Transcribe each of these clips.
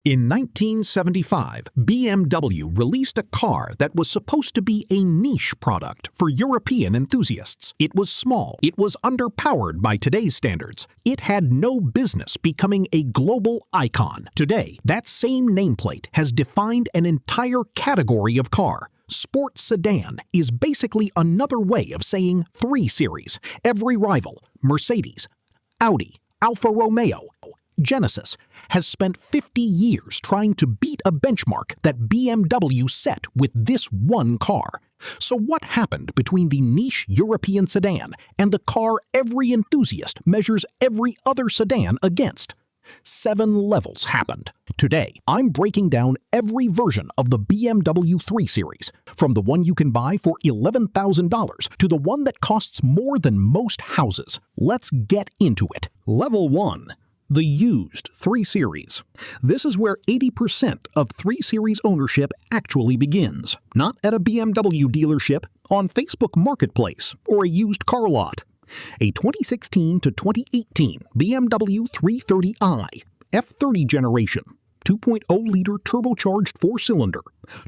In 1975, BMW released a car that was supposed to be a niche product for European enthusiasts. It was small, it was underpowered by today's standards. It had no business becoming a global icon. Today, that same nameplate has defined an entire category of car. Sport sedan is basically another way of saying 3 Series. Every rival, Mercedes, Audi, Alfa Romeo, Genesis, has spent 50 years trying to beat a benchmark that BMW set with this one car. So what happened between the niche European sedan and the car every enthusiast measures every other sedan against? 7 levels happened. Today, I'm breaking down every version of the BMW 3 Series, from the one you can buy for $11,000 to the one that costs more than most houses. Let's get into it. Level 1. The used 3 Series. This is where 80% of 3 Series ownership actually begins, not at a BMW dealership, on Facebook Marketplace, or a used car lot. A 2016 to 2018 BMW 330i, F30 generation, 2.0-liter turbocharged 4-cylinder,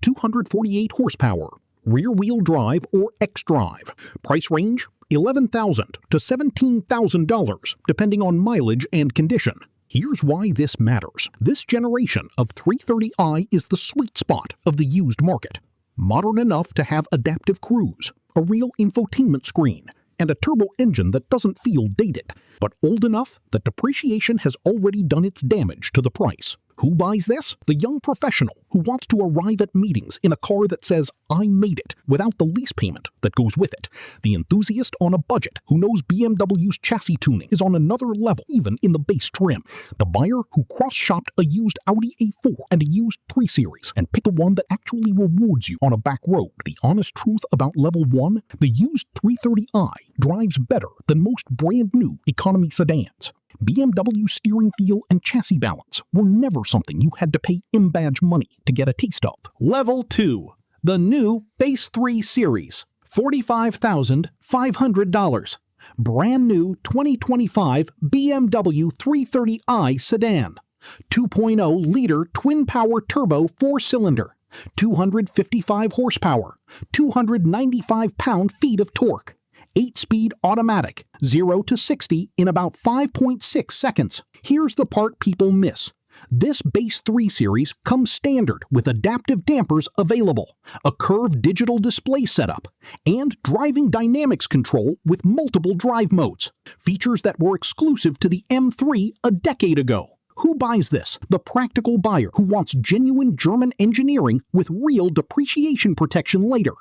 248 horsepower, rear-wheel drive or xDrive. Price range, $11,000 to $17,000, depending on mileage and condition. Here's why this matters. This generation of 330i is the sweet spot of the used market. Modern enough to have adaptive cruise, a real infotainment screen, and a turbo engine that doesn't feel dated, but old enough that depreciation has already done its damage to the price. Who buys this? The young professional who wants to arrive at meetings in a car that says, "I made it," without the lease payment that goes with it. The enthusiast on a budget who knows BMW's chassis tuning is on another level, even in the base trim. The buyer who cross-shopped a used Audi A4 and a used 3 Series and picked the one that actually rewards you on a back road. The honest truth about Level 1, the used 330i drives better than most brand-new economy sedans. BMW steering feel and chassis balance were never something you had to pay M-badge money to get a taste of. Level 2. The new Base 3 Series. $45,500. Brand new 2025 BMW 330i sedan. 2.0-liter twin-power turbo 4-cylinder. 255 horsepower. 295 pound-feet of torque. 8-speed automatic, 0 to 60 in about 5.6 seconds. Here's the part people miss. This Base 3 Series comes standard with adaptive dampers available, a curved digital display setup, and driving dynamics control with multiple drive modes, features that were exclusive to the M3 a decade ago. Who buys this? The practical buyer who wants genuine German engineering with real depreciation protection later.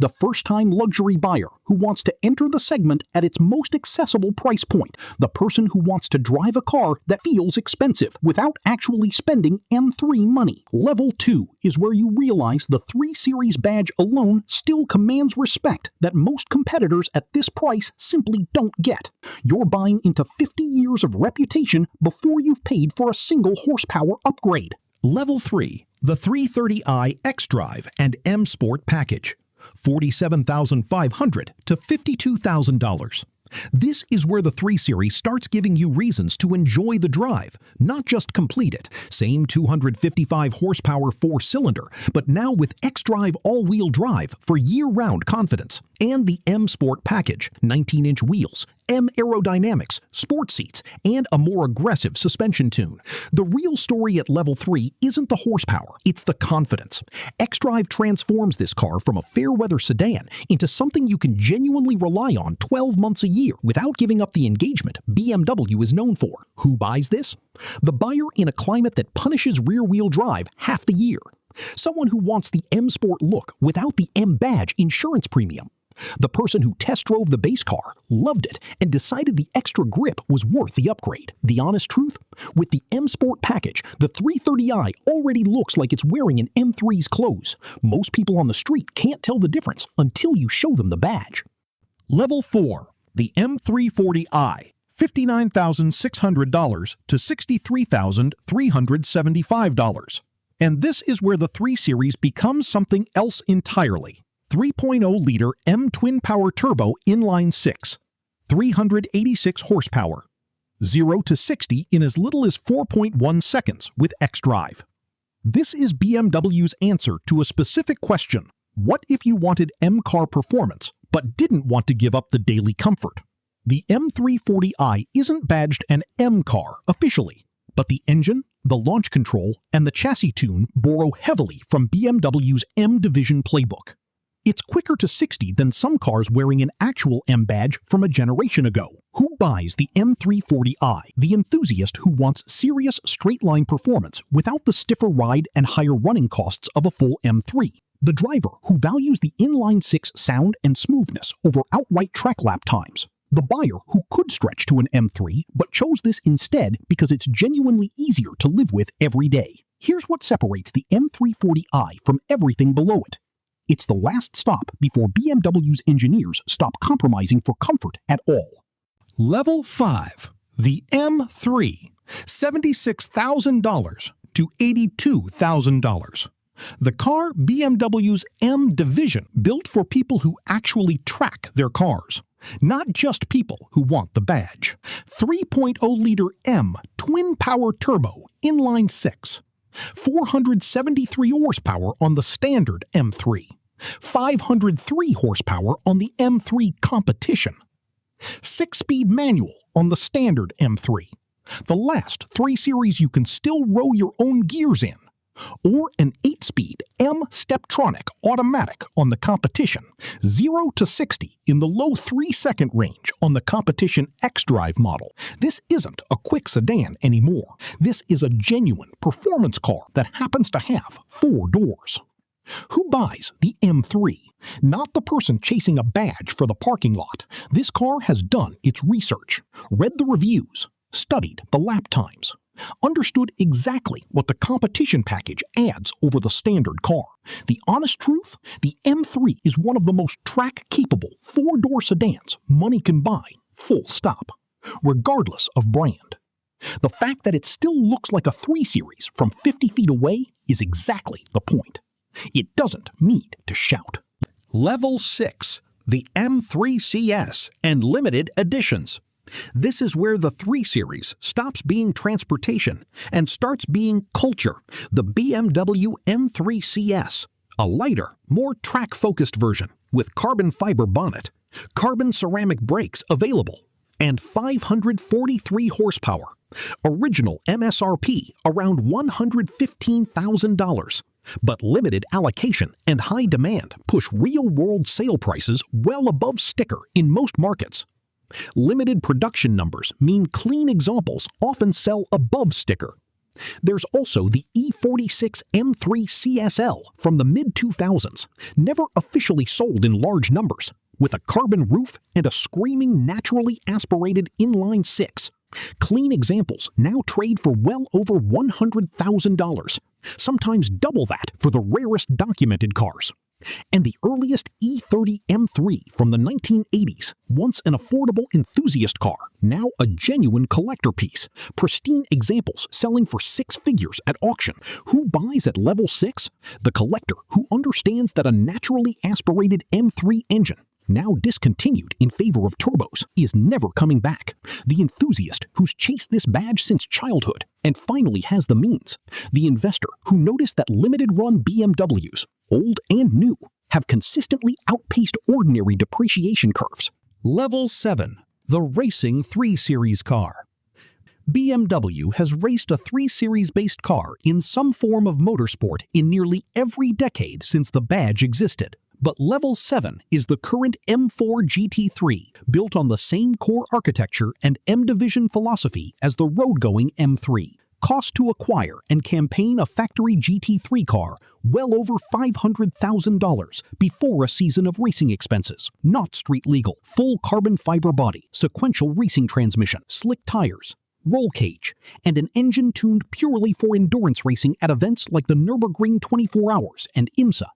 The first-time luxury buyer who wants to enter the segment at its most accessible price point. The person who wants to drive a car that feels expensive without actually spending M3 money. Level 2 is where you realize the 3 Series badge alone still commands respect that most competitors at this price simply don't get. You're buying into 50 years of reputation before you've paid for a single horsepower upgrade. Level 3. The 330i xDrive and M Sport package. $47,500 to $52,000. This is where the 3 Series starts giving you reasons to enjoy the drive, not just complete it. Same 255 horsepower 4-cylinder, but now with xDrive all-wheel drive for year-round confidence. And the M Sport package, 19-inch wheels, M aerodynamics, sport seats, and a more aggressive suspension tune. The real story at Level 3 isn't the horsepower, it's the confidence. xDrive transforms this car from a fair-weather sedan into something you can genuinely rely on 12 months a year without giving up the engagement BMW is known for. Who buys this? The buyer in a climate that punishes rear-wheel drive half the year. Someone who wants the M Sport look without the M-badge insurance premium. The person who test drove the base car, loved it, and decided the extra grip was worth the upgrade. The honest truth? With the M Sport package, the 330i already looks like it's wearing an M3's clothes. Most people on the street can't tell the difference until you show them the badge. Level 4. The M340i. $59,600 to $63,375. And this is where the 3 Series becomes something else entirely. 3.0-liter M twin-power turbo inline-6, 386 horsepower, 0 to 60 in as little as 4.1 seconds with xDrive. This is BMW's answer to a specific question. What if you wanted M-car performance, but didn't want to give up the daily comfort? The M340i isn't badged an M-car officially, but the engine, the launch control, and the chassis tune borrow heavily from BMW's M Division playbook. It's quicker to 60 than some cars wearing an actual M badge from a generation ago. Who buys the M340i? The enthusiast who wants serious straight-line performance without the stiffer ride and higher running costs of a full M3. The driver who values the inline-six sound and smoothness over outright track lap times. The buyer who could stretch to an M3 but chose this instead because it's genuinely easier to live with every day. Here's what separates the M340i from everything below it. It's the last stop before BMW's engineers stop compromising for comfort at all. Level 5. The M3. $76,000 to $82,000. The car BMW's M Division built for people who actually track their cars, not just people who want the badge. 3.0-liter M twin-power turbo inline 6. 473 horsepower on the standard M3. 503 horsepower on the M3 Competition. 6-speed manual on the standard M3. The last 3 series you can still row your own gears in. Or an 8-speed M Steptronic automatic on the Competition. 0 to 60 in the low 3-second range on the Competition xDrive model. This isn't a quick sedan anymore. This is a genuine performance car that happens to have 4 doors. Who buys the M3? Not the person chasing a badge for the parking lot. This car has done its research, read the reviews, studied the lap times, understood exactly what the competition package adds over the standard car. The honest truth? The M3 is one of the most track-capable 4-door sedans money can buy, full stop, regardless of brand. The fact that it still looks like a 3 Series from 50 feet away is exactly the point. It doesn't need to shout. Level 6. The M3 CS and limited editions. This is where the 3 Series stops being transportation and starts being culture. The BMW M3 CS, a lighter, more track-focused version with carbon fiber bonnet, carbon ceramic brakes available, and 543 horsepower. Original MSRP around $115,000. But limited allocation and high demand push real-world sale prices well above sticker in most markets. Limited production numbers mean clean examples often sell above sticker. There's also the E46 M3 CSL from the mid-2000s, never officially sold in large numbers, with a carbon roof and a screaming naturally aspirated inline 6. Clean examples now trade for well over $100,000, sometimes double that for the rarest documented cars. And the earliest E30 M3 from the 1980s, once an affordable enthusiast car, now a genuine collector piece. Pristine examples selling for 6 figures at auction. Who buys at level 6? The collector who understands that a naturally aspirated M3 engine, now discontinued in favor of turbos, is never coming back. The enthusiast who's chased this badge since childhood and finally has the means. The investor who noticed that limited-run BMWs, old and new, have consistently outpaced ordinary depreciation curves. Level 7. The Racing 3 Series car. BMW has raced a 3 Series-based car in some form of motorsport in nearly every decade since the badge existed. But Level 7 is the current M4 GT3, built on the same core architecture and M Division philosophy as the road-going M3. Cost to acquire and campaign a factory GT3 car well over $500,000 before a season of racing expenses. Not street legal. Full carbon fiber body, sequential racing transmission, slick tires, roll cage, and an engine tuned purely for endurance racing at events like the Nürburgring 24 Hours and IMSA.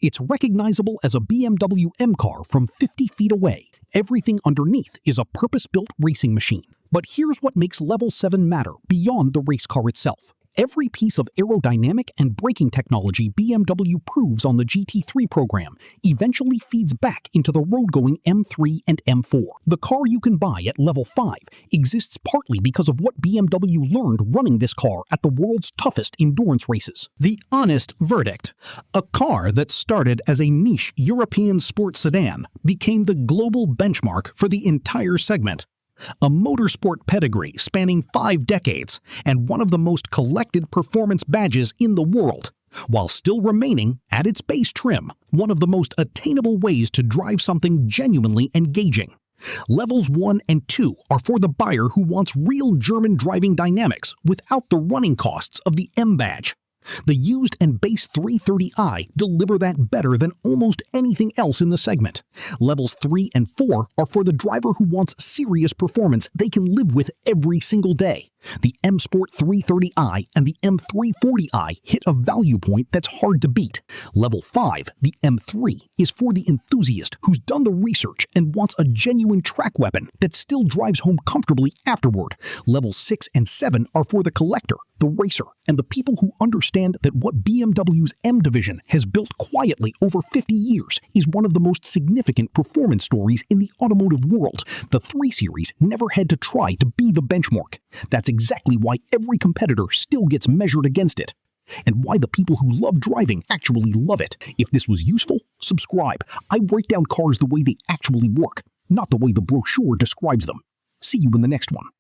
It's recognizable as a BMW M car from 50 feet away. Everything underneath is a purpose-built racing machine. But here's what makes Level 7 matter beyond the race car itself. Every piece of aerodynamic and braking technology BMW proves on the GT3 program eventually feeds back into the road-going M3 and M4. The car you can buy at level 5 exists partly because of what BMW learned running this car at the world's toughest endurance races. The honest verdict: a car that started as a niche European sports sedan became the global benchmark for the entire segment. A motorsport pedigree spanning 5 decades and one of the most collected performance badges in the world, while still remaining, at its base trim, one of the most attainable ways to drive something genuinely engaging. Levels 1 and 2 are for the buyer who wants real German driving dynamics without the running costs of the M badge. The used and base 330i deliver that better than almost anything else in the segment. Levels 3 and 4 are for the driver who wants serious performance they can live with every single day. The M Sport 330i and the M340i hit a value point that's hard to beat. Level 5, the M3, is for the enthusiast who's done the research and wants a genuine track weapon that still drives home comfortably afterward. Levels 6 and 7 are for the collector, the racer, and the people who understand that what BMW's M division has built quietly over 50 years is one of the most significant performance stories in the automotive world. The 3 Series never had to try to be the benchmark. That's exactly why every competitor still gets measured against it, and why the people who love driving actually love it. If this was useful, subscribe. I break down cars the way they actually work, not the way the brochure describes them. See you in the next one.